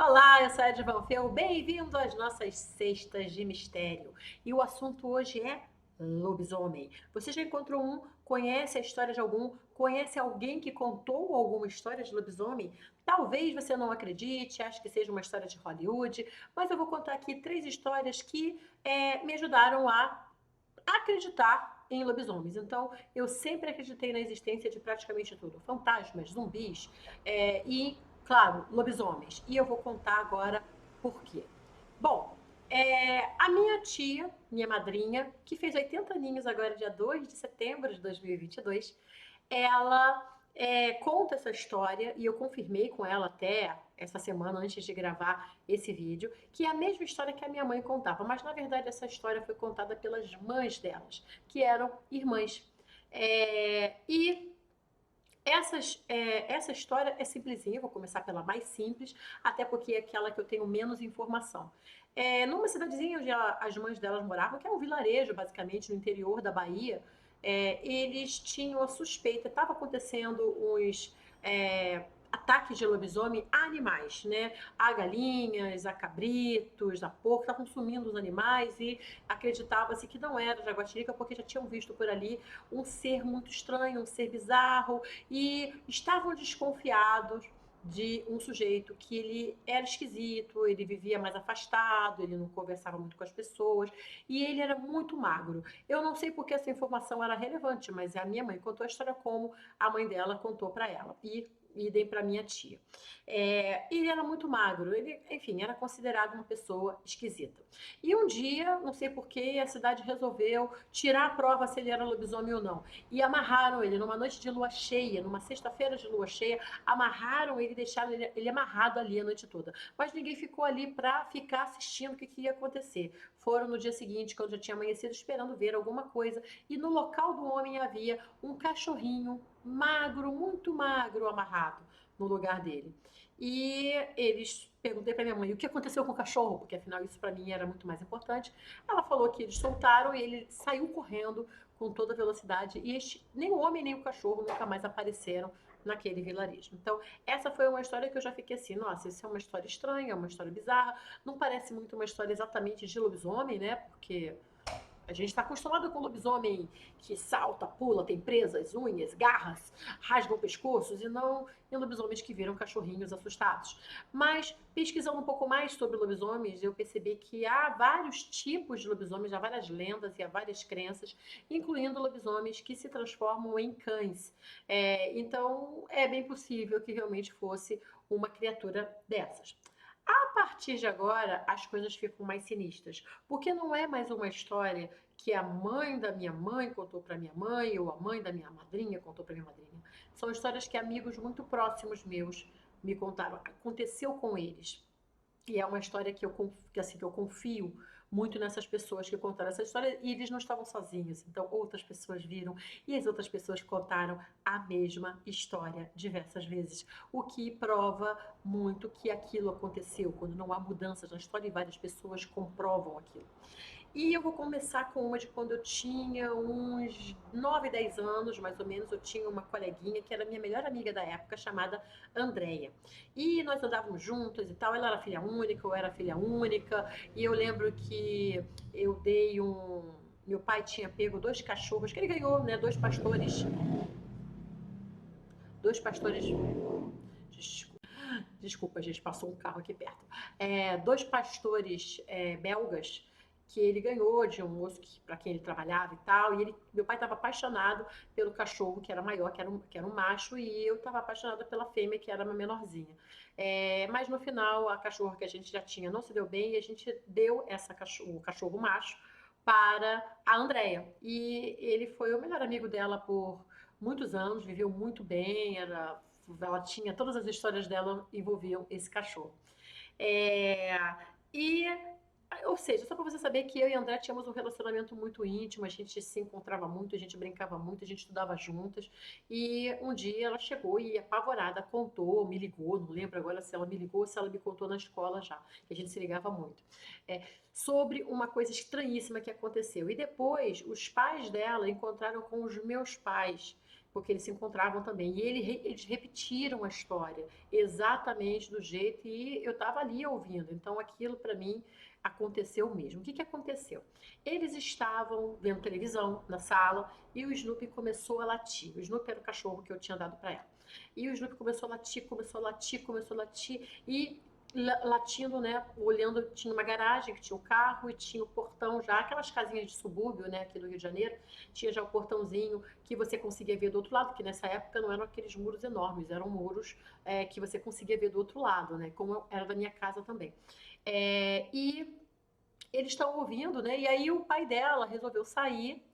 Olá, eu sou a Edvan Fel, bem-vindo às nossas cestas de mistério. E o assunto hoje é lobisomem. Você já encontrou um? Conhece a história de algum? Conhece alguém que contou alguma história de lobisomem? Talvez você não acredite, ache que seja uma história de Hollywood, mas eu vou contar aqui três histórias que me ajudaram a acreditar em lobisomens. Então, eu sempre acreditei na existência de praticamente tudo: fantasmas, zumbis e, claro, lobisomens. E eu vou contar agora por quê. Bom, a minha tia, minha madrinha, que fez 80 aninhos agora, dia 2 de setembro de 2022, ela conta essa história, e eu confirmei com ela até essa semana, antes de gravar esse vídeo, que é a mesma história que a minha mãe contava, mas na verdade essa história foi contada pelas mães delas, que eram irmãs. E essa história é simplesinha, vou começar pela mais simples, até porque é aquela que eu tenho menos informação. Numa cidadezinha onde as mães delas moravam, que é um vilarejo, basicamente, no interior da Bahia, eles tinham a suspeita, estava acontecendo uns ataques de lobisomem a animais, né? A galinhas, a cabritos, a porco, estavam consumindo os animais e acreditava-se que não era jaguatirica porque já tinham visto por ali um ser muito estranho, um ser bizarro, e estavam desconfiados de um sujeito que ele era esquisito, ele vivia mais afastado, ele não conversava muito com as pessoas e ele era muito magro. Eu não sei porque essa informação era relevante, mas a minha mãe contou a história como a mãe dela contou para ela e idem para minha tia. Ele era muito magro, ele, enfim, era considerado uma pessoa esquisita. E um dia, não sei porquê, a cidade resolveu tirar a prova se ele era lobisomem ou não. E amarraram ele numa noite de lua cheia, numa sexta-feira de lua cheia, amarraram ele, deixaram ele amarrado ali a noite toda. Mas ninguém ficou ali para ficar assistindo o que ia acontecer. Foram no dia seguinte, quando já tinha amanhecido, esperando ver alguma coisa. E no local do homem havia um cachorrinho magro, muito magro, amarrado no lugar dele. E eles perguntei para minha mãe o que aconteceu com o cachorro, porque afinal isso para mim era muito mais importante. Ela falou que eles soltaram e ele saiu correndo com toda velocidade e nem o homem nem o cachorro nunca mais apareceram naquele vilarejo. Então, essa foi uma história que eu já fiquei assim, nossa, isso é uma história estranha, é uma história bizarra, não parece muito uma história exatamente de lobisomem, né? Porque a gente está acostumado com lobisomem que salta, pula, tem presas, unhas, garras, rasgam pescoços e não em lobisomens que viram cachorrinhos assustados. Mas pesquisando um pouco mais sobre lobisomens, eu percebi que há vários tipos de lobisomens, há várias lendas e há várias crenças, incluindo lobisomens que se transformam em cães. Então é bem possível que realmente fosse uma criatura dessas. A partir de agora, as coisas ficam mais sinistras, porque não é mais uma história que a mãe da minha mãe contou para minha mãe, ou a mãe da minha madrinha contou para minha madrinha. São histórias que amigos muito próximos meus me contaram. Aconteceu com eles. E é uma história que eu confio muito nessas pessoas que contaram essa história e eles não estavam sozinhos. Então, outras pessoas viram e as outras pessoas contaram a mesma história diversas vezes. O que prova muito que aquilo aconteceu, quando não há mudanças na história e várias pessoas comprovam aquilo. E eu vou começar com uma de quando eu tinha uns 9, 10 anos, mais ou menos. Eu tinha uma coleguinha que era minha melhor amiga da época, chamada Andréia. E nós andávamos juntas e tal. Ela era filha única, eu era filha única. E eu lembro que eu dei um. Meu pai tinha pego dois cachorros, que ele ganhou, né? Dois pastores. Dois pastores. Desculpa, gente, passou um carro aqui perto. Dois pastores belgas que ele ganhou de um moço para quem ele trabalhava e tal. E meu pai estava apaixonado pelo cachorro que era maior, que era um macho, e eu estava apaixonada pela fêmea, que era uma menorzinha. Mas no final, a cachorra que a gente já tinha não se deu bem e a gente deu o cachorro macho para a Andrea. E ele foi o melhor amigo dela por muitos anos, viveu muito bem, ela tinha, todas as histórias dela envolviam esse cachorro. É, e, ou seja, só para você saber que eu e a André tínhamos um relacionamento muito íntimo, a gente se encontrava muito, a gente brincava muito, a gente estudava juntas. E um dia ela chegou e, apavorada, contou, me ligou, não lembro agora se ela me ligou ou se ela me contou na escola já, que a gente se ligava muito, sobre uma coisa estranhíssima que aconteceu. E depois, os pais dela encontraram com os meus pais porque eles se encontravam também. E eles repetiram a história exatamente do jeito, e eu estava ali ouvindo. Então aquilo para mim aconteceu mesmo. O que aconteceu? Eles estavam vendo televisão na sala e o Snoopy começou a latir. O Snoopy era o cachorro que eu tinha dado para ela. E o Snoopy começou a latir, começou a latir, começou a latir e latindo, né, olhando, tinha uma garagem que tinha o carro e tinha o portão já, aquelas casinhas de subúrbio, né, aqui do Rio de Janeiro, tinha já o portãozinho que você conseguia ver do outro lado, que nessa época não eram aqueles muros enormes, eram muros que você conseguia ver do outro lado, né, como era da minha casa também. E eles estão ouvindo, né, e aí o pai dela resolveu sair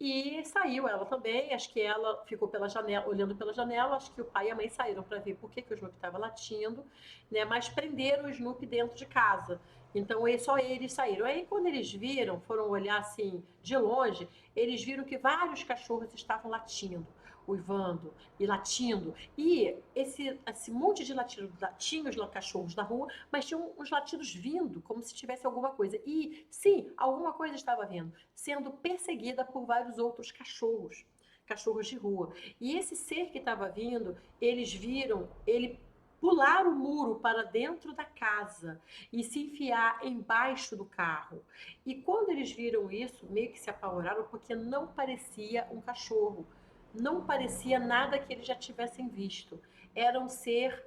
e saiu ela também, acho que ela ficou pela janela, olhando pela janela, acho que o pai e a mãe saíram para ver por que o Snoopy estava latindo, né? Mas prenderam o Snoopy dentro de casa. Então só eles saíram. Aí quando eles viram, foram olhar assim de longe, eles viram que vários cachorros estavam latindo, uivando e latindo. E esse monte de latidos, tinha os cachorros da rua, mas tinham uns latidos vindo, como se tivesse alguma coisa. E sim, alguma coisa estava vindo, sendo perseguida por vários outros cachorros, cachorros de rua. E esse ser que estava vindo, eles viram ele pular o muro para dentro da casa e se enfiar embaixo do carro. E quando eles viram isso, meio que se apavoraram, porque não parecia um cachorro, não parecia nada que eles já tivessem visto. Era um ser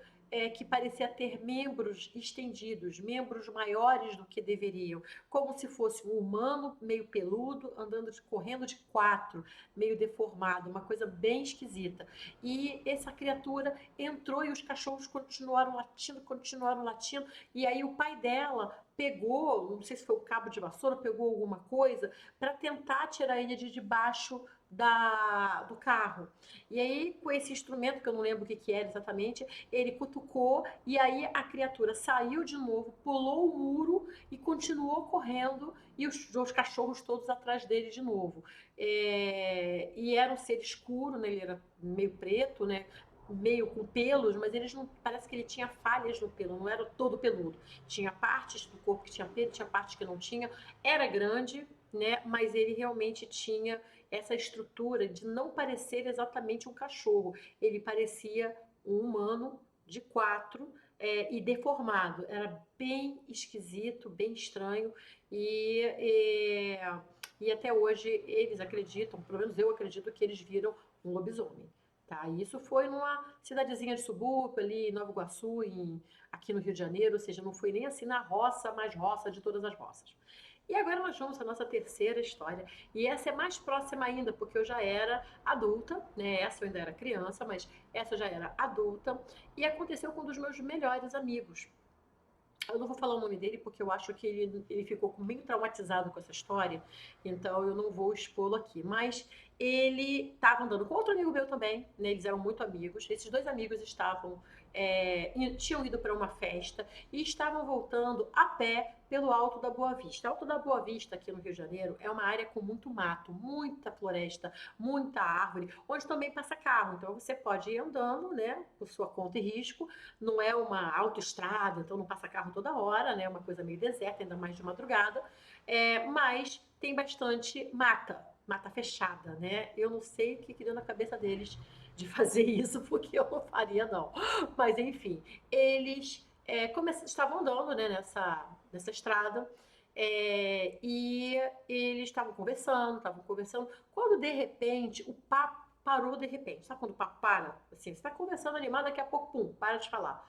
que parecia ter membros estendidos, membros maiores do que deveriam, como se fosse um humano meio peludo, andando, correndo de quatro, meio deformado, uma coisa bem esquisita. E essa criatura entrou e os cachorros continuaram latindo, e aí o pai dela pegou, não sei se foi o cabo de vassoura, pegou alguma coisa para tentar tirar ele de debaixo do carro. E aí, com esse instrumento, que eu não lembro o que era exatamente, ele cutucou e aí a criatura saiu de novo, pulou o muro e continuou correndo, e os cachorros todos atrás dele de novo. E era um ser escuro, né? Ele era meio preto, né? Meio com pelos, mas eles não, parece que ele tinha falhas no pelo, não era todo peludo. Tinha partes do corpo que tinha pelo, tinha partes que não tinha. Era grande, né? Mas ele realmente tinha essa estrutura de não parecer exatamente um cachorro. Ele parecia um humano de quatro, e deformado. Era bem esquisito, bem estranho. E até hoje eles acreditam, pelo menos eu acredito, que eles viram um lobisomem. Tá? E isso foi numa cidadezinha de subúrbio, ali em Nova Iguaçu, aqui no Rio de Janeiro, ou seja, não foi nem assim na roça, mais roça de todas as roças. E agora nós vamos à nossa terceira história. E essa é mais próxima ainda, porque eu já era adulta, né? Essa eu ainda era criança, mas essa eu já era adulta. E aconteceu com um dos meus melhores amigos. Eu não vou falar o nome dele porque eu acho que ele ficou meio traumatizado com essa história, então eu não vou expô-lo aqui. Mas ele estava andando com outro amigo meu também, né? Eles eram muito amigos. Esses dois amigos tinham ido para uma festa e estavam voltando a pé pelo Alto da Boa Vista. Alto da Boa Vista, aqui no Rio de Janeiro, é uma área com muito mato, muita floresta, muita árvore, onde também passa carro. Então você pode ir andando, né, por sua conta e risco. Não é uma autoestrada, então não passa carro toda hora, né? É uma coisa meio deserta, ainda mais de madrugada. Mas tem bastante mata fechada, né? Eu não sei o que deu na cabeça deles de fazer isso, porque eu não faria, não. Mas, enfim, eles estavam andando, né, nessa estrada, e eles estavam conversando, quando, de repente, o papo parou de repente. Sabe quando o papo para? Assim, você está conversando animado, daqui a pouco, pum, para de falar.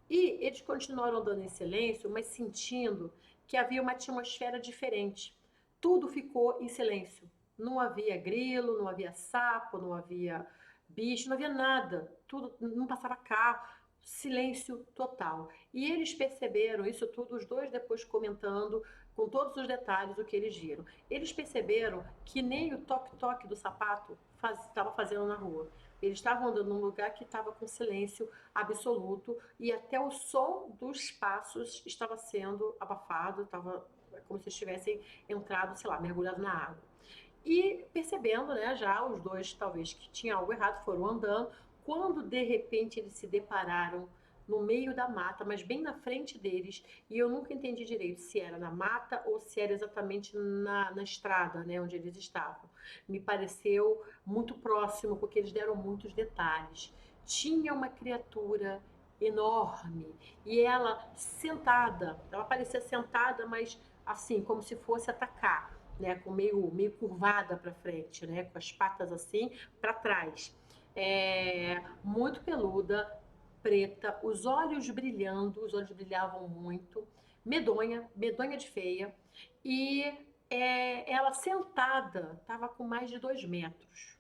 E eles continuaram andando em silêncio, mas sentindo que havia uma atmosfera diferente. Tudo ficou em silêncio. Não havia grilo, não havia sapo, não havia bicho, não havia nada. Tudo, não passava carro, silêncio total. E eles perceberam isso tudo, os dois depois comentando com todos os detalhes o que eles viram. Eles perceberam que nem o toque-toque do sapato estava fazendo na rua. Eles estavam andando num lugar que estava com silêncio absoluto e até o som dos passos estava sendo abafado, estava como se estivessem entrado, sei lá, mergulhado na água. E percebendo, né, já os dois talvez que tinha algo errado, foram andando, quando de repente eles se depararam no meio da mata, mas bem na frente deles, e eu nunca entendi direito se era na mata ou se era exatamente na estrada, né, onde eles estavam. Me pareceu muito próximo, porque eles deram muitos detalhes. Tinha uma criatura enorme e ela parecia sentada, mas assim, como se fosse atacar, né, com meio curvada para frente, né, com as patas assim para trás. Muito peluda, preta, os olhos brilhavam muito, medonha de feia, e ela sentada estava com mais de 2 metros.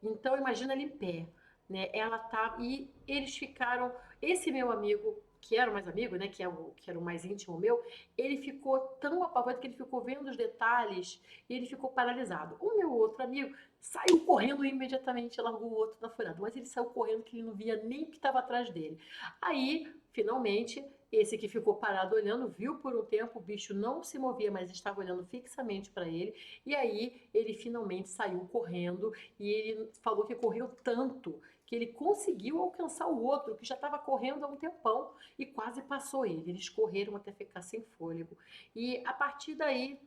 Então imagina ela em pé, né? Ela tá e eles ficaram. Esse meu amigo, que era o mais amigo, né? Que era o mais íntimo meu, ele ficou tão apavorado que ele ficou vendo os detalhes e ele ficou paralisado. O meu outro amigo saiu correndo imediatamente, largou o outro na furada, mas ele saiu correndo que ele não via nem o que estava atrás dele. Aí, finalmente, esse que ficou parado olhando, viu por um tempo, o bicho não se movia, mas estava olhando fixamente para ele. E aí ele finalmente saiu correndo e ele falou que correu tanto que ele conseguiu alcançar o outro, que já estava correndo há um tempão e quase passou ele. Eles correram até ficar sem fôlego. E a partir daí,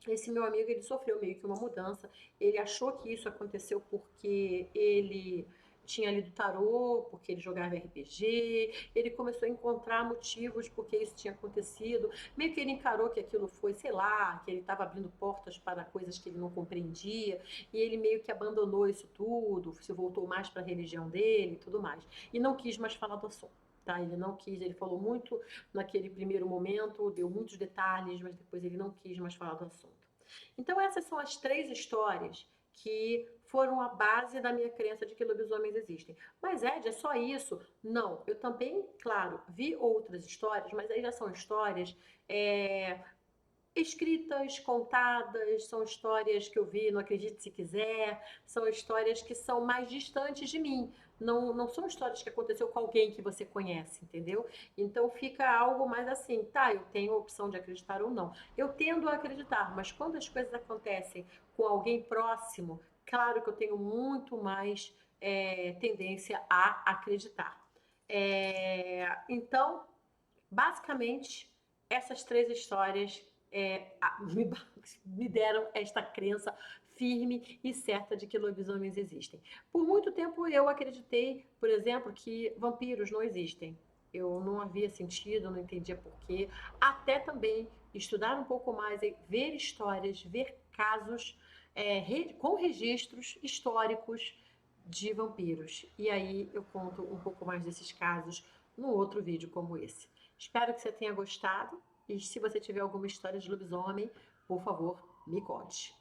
esse meu amigo, ele sofreu meio que uma mudança. Ele achou que isso aconteceu porque ele tinha lido tarô, porque ele jogava RPG, ele começou a encontrar motivos porque isso tinha acontecido, meio que ele encarou que aquilo foi, sei lá, que ele estava abrindo portas para coisas que ele não compreendia, e ele meio que abandonou isso tudo, se voltou mais para a religião dele e tudo mais, e não quis mais falar do assunto. Tá, ele não quis, ele falou muito naquele primeiro momento, deu muitos detalhes, mas depois ele não quis mais falar do assunto. Então essas são as 3 histórias que foram a base da minha crença de que lobisomens existem. Mas Ed, é só isso? Não, eu também, claro, vi outras histórias, mas aí já são histórias escritas, contadas, são histórias que eu vi, não acredite se quiser, são histórias que são mais distantes de mim. Não são histórias que aconteceu com alguém que você conhece, entendeu? Então fica algo mais assim, tá, eu tenho a opção de acreditar ou não. Eu tendo a acreditar, mas quando as coisas acontecem com alguém próximo, claro que eu tenho muito mais tendência a acreditar. Então, basicamente, essas 3 histórias me deram esta crença firme e certa de que lobisomens existem. Por muito tempo eu acreditei, por exemplo, que vampiros não existem. Eu não havia sentido, não entendia porquê. Até também estudar um pouco mais, ver histórias, ver casos com registros históricos de vampiros. E aí eu conto um pouco mais desses casos num outro vídeo como esse. Espero que você tenha gostado e se você tiver alguma história de lobisomem, por favor, me conte.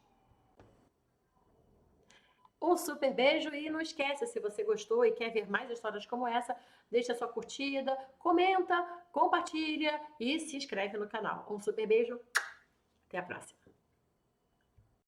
Um super beijo e não esqueça, se você gostou e quer ver mais histórias como essa, deixa sua curtida, comenta, compartilha e se inscreve no canal. Um super beijo, até a próxima.